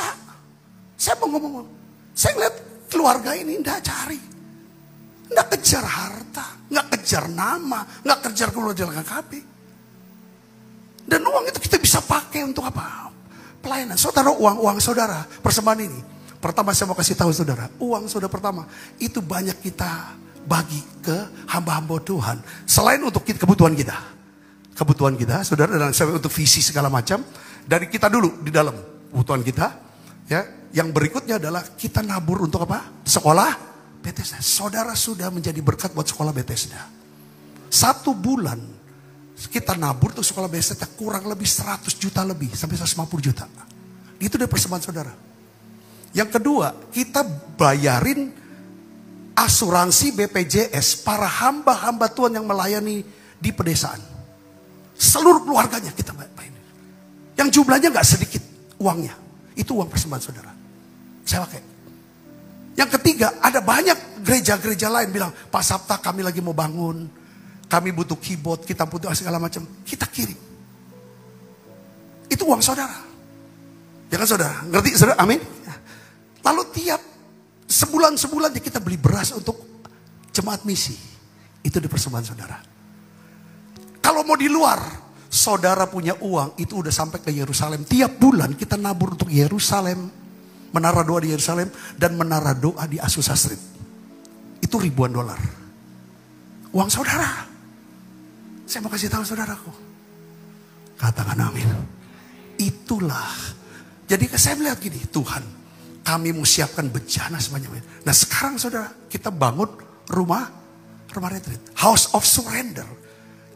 Saya mau ngomong. Saya ngeliat keluarga ini enggak cari. Enggak kejar harta. Enggak kejar nama. Enggak kejar keluarga KKP. Dan uang itu kita bisa pakai untuk apa? Pelayanan. Saudara, uang saudara, persembahan ini. Pertama saya mau kasih tahu saudara, uang saudara pertama itu banyak kita bagi ke hamba-hamba Tuhan. Selain untuk kebutuhan kita. Kebutuhan kita, saudara, dan untuk visi segala macam. Dari kita dulu di dalam kebutuhan kita. Ya, yang berikutnya adalah kita nabur untuk apa? Sekolah Bethesda. Saudara sudah menjadi berkat buat sekolah Bethesda. 1 bulan kita nabur untuk sekolah Bethesda kurang lebih 100 juta lebih. Sampai 150 juta. Itu dari persembahan saudara. Yang kedua, kita bayarin asuransi BPJS para hamba-hamba Tuhan yang melayani di pedesaan. Seluruh keluarganya kita bayarin. Yang jumlahnya gak sedikit uangnya. Itu uang persembahan saudara. Saya pakai. Yang ketiga, ada banyak gereja-gereja lain bilang, Pak Sabta kami lagi mau bangun. Kami butuh keyboard, kita butuh segala macam. Kita kirim. Itu uang saudara. Ya kan saudara? Ngerti saudara? Amin. Lalu tiap sebulan kita beli beras untuk jemaat misi. Itu di persembahan saudara. Kalau mau di luar, saudara punya uang, itu udah sampai ke Yerusalem. Tiap bulan kita nabur untuk Yerusalem. Menara doa di Yerusalem dan menara doa di Azusa Street. Itu ribuan dolar. Uang saudara. Saya mau kasih tahu saudaraku. Katakan amin. Itulah. Jadi saya melihat gini, Tuhan, kami mau siapkan bencana sebanyak-banyaknya. Nah sekarang saudara, kita bangun rumah retreat. House of Surrender.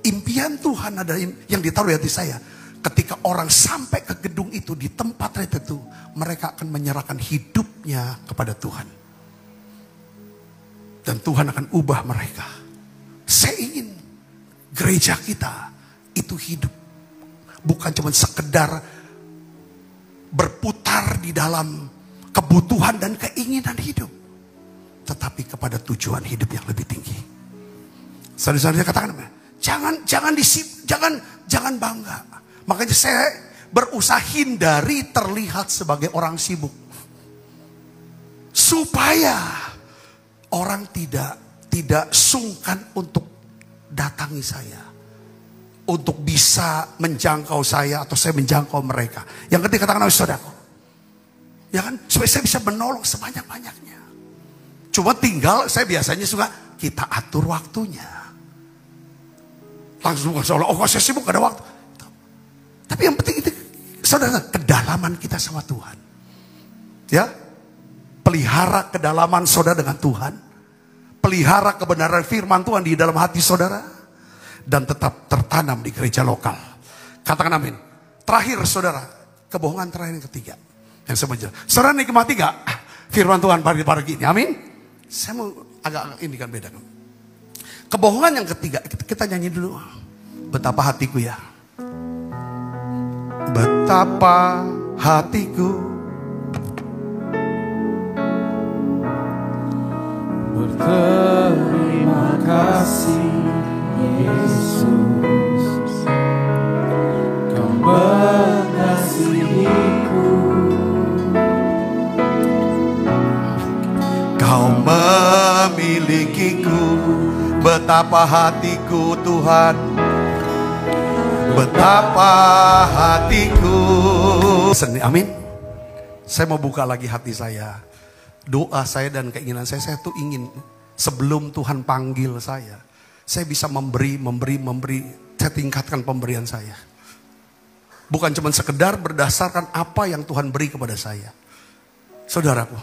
Impian Tuhan ada yang ditaruh di hati saya. Ketika orang sampai ke gedung itu, di tempat retreat itu, mereka akan menyerahkan hidupnya kepada Tuhan. Dan Tuhan akan ubah mereka. Saya ingin gereja kita itu hidup. Bukan cuma sekedar berputar di dalam kebutuhan dan keinginan hidup. Tetapi kepada tujuan hidup yang lebih tinggi. Saudara-saudara katakan, jangan bangga. Makanya saya berusaha hindari terlihat sebagai orang sibuk. supaya orang tidak sungkan untuk datangi saya, untuk bisa menjangkau saya atau saya menjangkau mereka. Yang ketiga, katakan saudaraku, ya kan, supaya saya bisa menolong sebanyak-banyaknya. Cuma tinggal saya biasanya suka kita atur waktunya. Langsung seolah, oh saya sibuk gak ada waktu. Tapi yang penting itu, saudara, kedalaman kita sama Tuhan. Ya, pelihara kedalaman saudara dengan Tuhan. Pelihara kebenaran firman Tuhan di dalam hati saudara. Dan tetap tertanam di gereja lokal. Katakan amin. Terakhir saudara, kebohongan terakhir yang ketiga. Yang saya menjelaskan. Saudara nikmati gak firman Tuhan pagi-pagi ini? Amin. Saya mau agak ini kan beda. Kebohongan yang ketiga, kita nyanyi dulu. Betapa hatiku ya. Betapa hatiku berterima kasih Yesus, Kau mengasihiku, Kau memilikiku. Betapa hatiku Tuhan, betapa hatiku. Amin. Saya mau buka lagi hati saya. Doa saya dan keinginan saya tuh ingin sebelum Tuhan panggil saya bisa memberi. Saya tingkatkan pemberian saya. Bukan cuma sekedar berdasarkan apa yang Tuhan beri kepada saya. Saudaraku,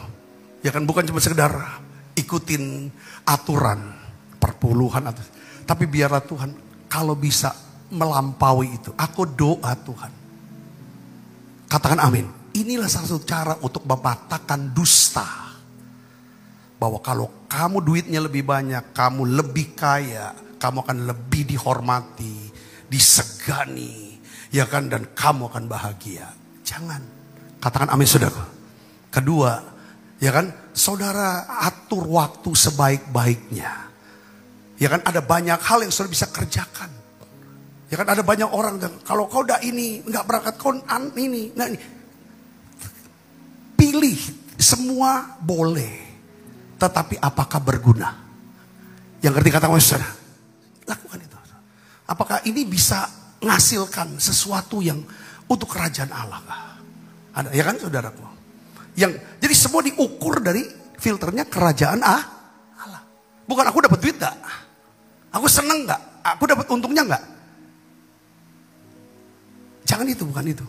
ya kan, bukan cuma sekedar ikutin aturan perpuluhan, tapi biarlah Tuhan kalau bisa melampaui itu. Aku doa Tuhan, katakan amin. Inilah salah satu cara untuk mematahkan dusta. Bahwa kalau kamu duitnya lebih banyak, kamu lebih kaya, kamu akan lebih dihormati, disegani, ya kan, dan kamu akan bahagia. Jangan. Katakan amin saudara. Kedua, ya kan, saudara atur waktu sebaik-baiknya. Ya kan, ada banyak hal yang saudara bisa kerjakan. Ya kan, ada banyak orang yang kalau kau udah ini nggak berangkat, kau ini, nah ini. Pilih, semua boleh, tetapi apakah berguna? Yang ngerti kata saudara, lakukan itu. Apakah ini bisa menghasilkan sesuatu yang untuk kerajaan Allah? Ada, ya kan saudaraku? Jadi semua diukur dari filternya kerajaan Allah. Bukan aku dapat duit gak? Aku seneng gak? Aku dapat untungnya gak? Jangan itu, bukan itu.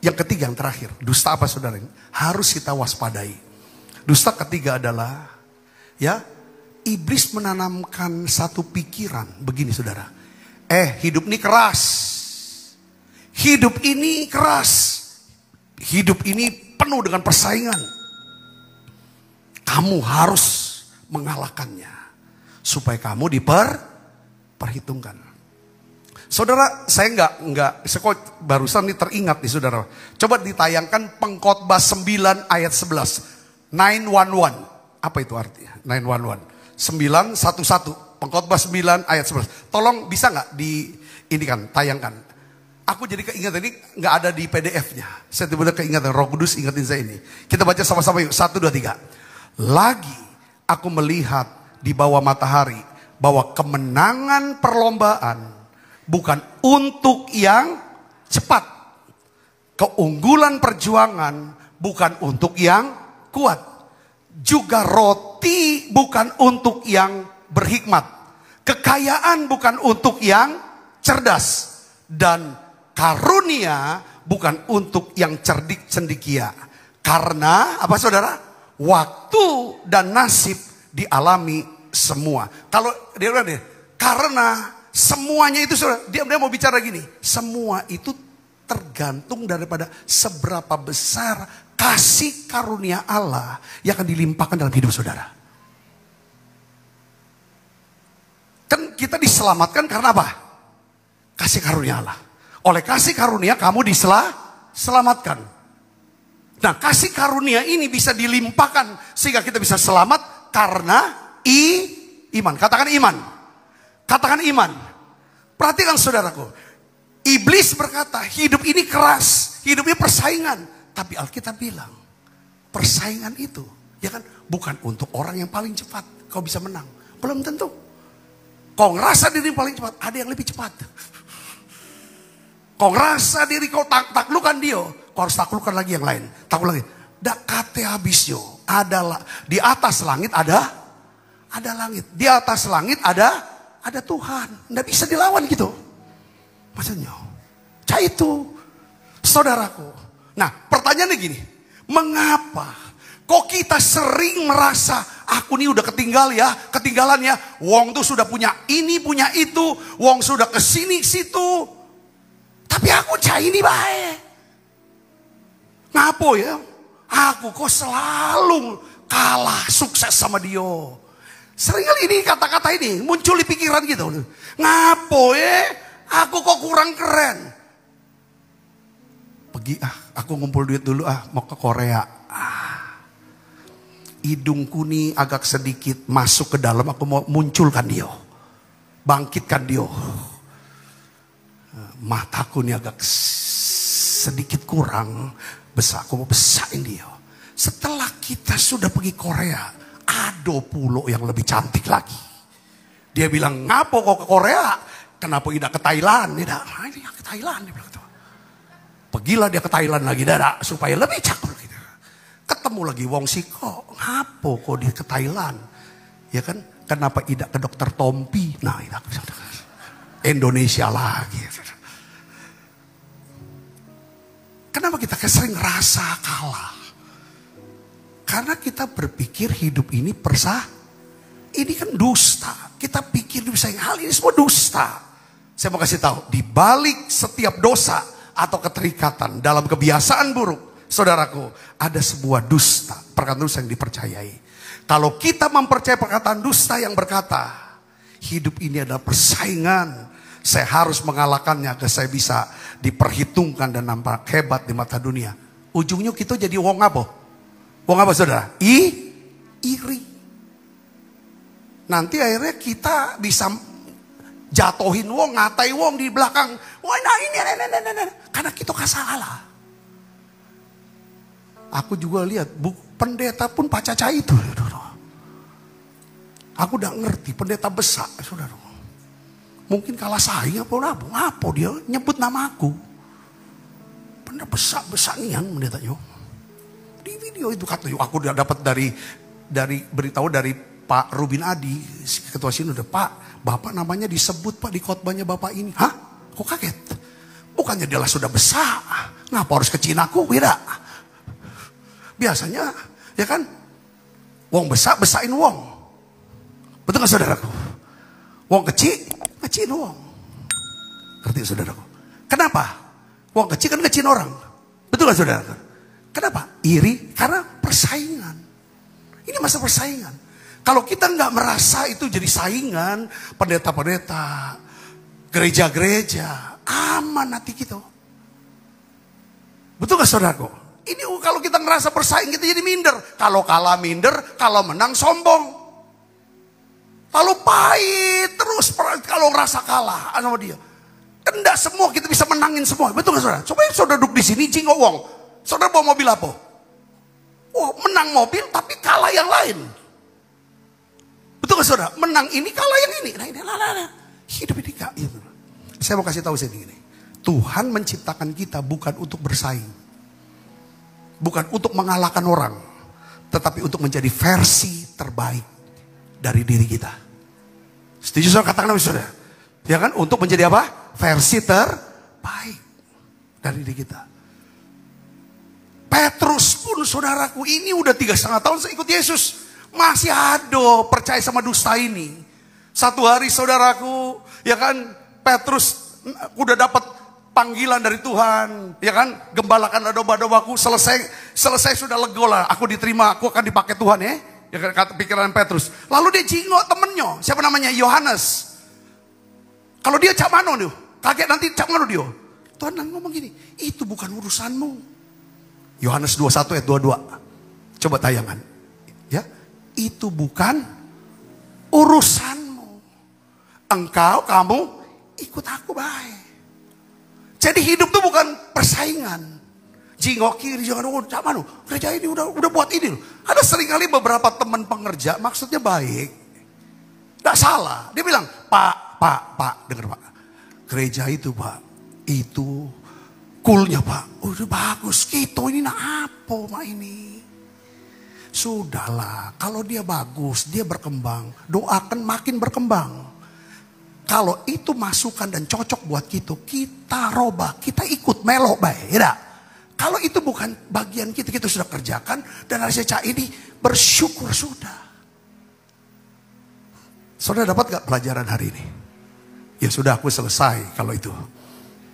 Yang ketiga, yang terakhir, dusta apa saudara? Harus kita waspadai. Dusta ketiga adalah, ya, iblis menanamkan satu pikiran begini saudara. Hidup ini keras. Hidup ini keras. Hidup ini penuh dengan persaingan. Kamu harus mengalahkannya supaya kamu diperhitungkan. Saudara, saya enggak barusan ini teringat nih saudara. Coba ditayangkan Pengkhotbah 9 ayat 11. 911. Apa itu artinya? 911. 911. Pengkhotbah 9 ayat 11. Tolong bisa enggak ini kan tayangkan. Aku jadi keingetan ini enggak ada di PDF-nya. Saya tiba-tiba keingetan, Roh Kudus ingetin saya ini. Kita baca sama-sama yuk. 1, 2, 3. Lagi aku melihat di bawah matahari bahwa kemenangan perlombaan bukan untuk yang cepat. Keunggulan perjuangan bukan untuk yang kuat. Juga roti bukan untuk yang berhikmat. Kekayaan bukan untuk yang cerdas. Dan karunia bukan untuk yang cerdik cendikia. Karena apa saudara? Waktu dan nasib dialami semua. Kalau dia bilang deh, karena semuanya itu saudara, dia mau bicara gini. Semua itu tergantung daripada seberapa besar kasih karunia Allah yang akan dilimpahkan dalam hidup saudara. Kan kita diselamatkan karena apa? Kasih karunia Allah. Oleh kasih karunia kamu diselamatkan. Nah, kasih karunia ini bisa dilimpahkan sehingga kita bisa selamat karena iman. Katakan iman. Katakan iman. Perhatikan saudaraku. Iblis berkata hidup ini keras. Hidup ini persaingan. Tapi Alkitab bilang persaingan itu Ya kan? Bukan untuk orang yang paling cepat kau bisa menang. Belum tentu. Kau ngerasa diri paling cepat, ada yang lebih cepat. Kau ngerasa diri kau taklukan dia, kau harus taklukan lagi yang lain. Takluk lagi. Dakate habisnya. Adalah di atas langit ada langit. Di atas langit ada Tuhan. Nggak bisa dilawan gitu. Maksudnya. Cah itu. Saudaraku. Nah pertanyaannya gini. Mengapa kok kita sering merasa aku nih udah ketinggalan ya. Wong tuh sudah punya ini, punya itu. Wong sudah kesini situ. Tapi aku cah ini baik. Ngapo ya? Aku kok selalu kalah sukses sama dia. Sering kali ini kata-kata ini muncul di pikiran gitu. Ngapo ya? Aku kok kurang keren. Pergi aku ngumpul duit dulu mau ke Korea. Hidungku nih agak sedikit masuk ke dalam, aku mau munculkan dia. Bangkitkan dia. Mataku nih agak sedikit kurang besar, aku mau besarin dia. Setelah kita sudah pergi Korea, ada pulau yang lebih cantik lagi. Dia bilang, ngapo kok ke Korea? Kenapa tidak ke Thailand? Tidak, ini ke Thailand. Dia bilang, pergilah dia ke Thailand lagi, Dada, supaya lebih cakep. Gitu. Ketemu lagi Wong Siko, ngapo kok dia ke Thailand? Ya kan, kenapa tidak ke dokter Tompi? Nah, ini aku bilang, Indonesia lagi. Kenapa kita sering rasa kalah? Karena kita berpikir hidup ini ini kan dusta. Kita pikir bisa hal ini semua dusta. Saya mau kasih tahu, di balik setiap dosa atau keterikatan dalam kebiasaan buruk, saudaraku, ada sebuah dusta, perkataan dusta yang dipercayai. Kalau kita mempercayai perkataan dusta yang berkata, hidup ini adalah persaingan, saya harus mengalahkannya agar saya bisa diperhitungkan dan nampak hebat di mata dunia. Ujungnya kita jadi wong apa? Wong apa saudara? Iri. Nanti akhirnya kita bisa jatuhin wong, ngatai wong di belakang. Wah nah ini. Karena kita salah. Aku juga lihat pendeta pun pacaca itu. Aku udah ngerti pendeta besar saudara. Mungkin kalah saing apa dia nyebut nama aku. Bener besar nian pendeta yo. Di video itu kata yo, aku udah dapat dari beritahu dari Pak Rubin Adi, ketua sinode. Pak, Bapak namanya disebut Pak di khotbahnya Bapak ini. Hah? Kok kaget? Bukannya dia sudah besar. Ngapa harus ke Cina aku? Beda. Biasanya ya kan wong besar besain wong. Betul gak saudaraku? Wong kecil wong. Ngerti saudaraku? Kenapa? Wong kecil kan kecil orang. Betul gak saudaraku? Kenapa? Iri karena persaingan. Ini masa persaingan. Kalau kita nggak merasa itu jadi saingan, pendeta-pendeta, gereja-gereja, aman hati kita. Betul gak saudaraku? Ini kalau kita ngerasa bersaing kita jadi minder. Kalau kalah minder, kalau menang sombong. Lalu pahit terus kalau ngerasa kalah sama dia. Tidak semua kita bisa menangin semua. Betul gak saudara? Coba saudara duduk di sini jingok wong. Saudara bawa mobil apa? Oh, menang mobil tapi kalah yang lain. Betul gak saudara? Menang ini kalah yang ini. Nah ini hidup ini gak gitu. Saya mau kasih tahu sedikit ini. Tuhan menciptakan kita bukan untuk bersaing. Bukan untuk mengalahkan orang. Tetapi untuk menjadi versi terbaik dari diri kita. Setuju saudara? Katakan apa saudara? Ya kan? Untuk menjadi apa? Versi terbaik dari diri kita. Petrus pun saudaraku ini udah 3,5 tahun saya ikut Yesus. Masih ada percaya sama dusta ini. Satu hari saudaraku, ya kan, Petrus udah dapat panggilan dari Tuhan, ya kan, gembalakan domba-dombaku, selesai sudah lega lah, aku diterima, aku akan dipakai Tuhan ya. Ya kan, kata pikiran Petrus. Lalu dia jingok temennya, siapa namanya? Yohanes. Kalau dia cak mano dia, kaget nanti cak mano dia. Tuhan ngomong gini, itu bukan urusanmu. Yohanes 21 ayat 22. Coba tayangan. Ya, itu bukan urusanmu. Kamu ikut aku baik. Jadi hidup itu bukan persaingan. jingok kiri, jangan sama nu. Gereja ini udah buat ini loh. Ada seringkali beberapa teman pengerja maksudnya baik. Tidak salah. Dia bilang, Pak, dengar Pak. Gereja itu Pak, itu coolnya Pak. Udah bagus, kita ini nak apa Mak ini. Sudahlah, kalau dia bagus, dia berkembang. Doakan makin berkembang. Kalau itu masukan dan cocok buat kita robah, kita ikut melok baik. Ya, kalau itu bukan bagian kita sudah kerjakan. Dan hari saya ini bersyukur sudah. Saudara dapat gak pelajaran hari ini? Ya sudah, aku selesai kalau itu.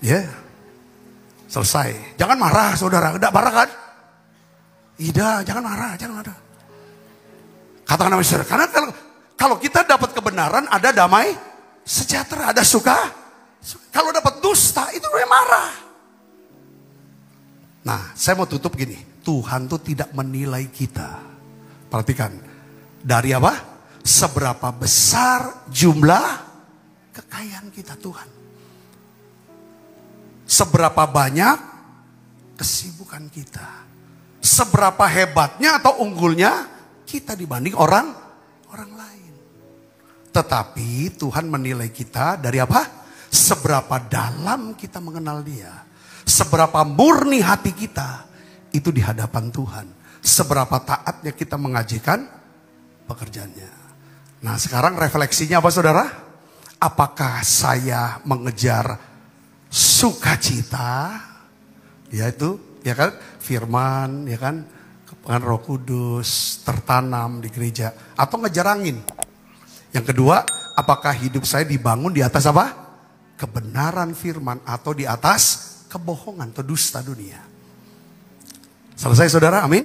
Ya, selesai. Jangan marah saudara, tidak marah kan? Tidak, jangan marah. Katakan nama saudara, karena kalau kita dapat kebenaran ada damai sejahtera, ada suka. Kalau dapat dusta itu marah. Nah, saya mau tutup gini. Tuhan tuh tidak menilai kita. Perhatikan, dari apa? Seberapa besar jumlah kekayaan kita Tuhan. Seberapa banyak kesibukan kita. Seberapa hebatnya atau unggulnya kita dibanding orang lain. Tetapi Tuhan menilai kita dari apa? Seberapa dalam kita mengenal Dia. Seberapa murni hati kita itu di hadapan Tuhan. Seberapa taatnya kita mengajikan pekerjaannya. Nah, sekarang refleksinya apa saudara? Apakah saya mengejar sukacita? Yaitu, ya kan, firman, ya kan, kepekaan Roh Kudus tertanam di gereja, atau ngejar angin? Yang kedua, apakah hidup saya dibangun di atas apa? Kebenaran firman atau di atas kebohongan atau dusta dunia? Selesai saudara, amin.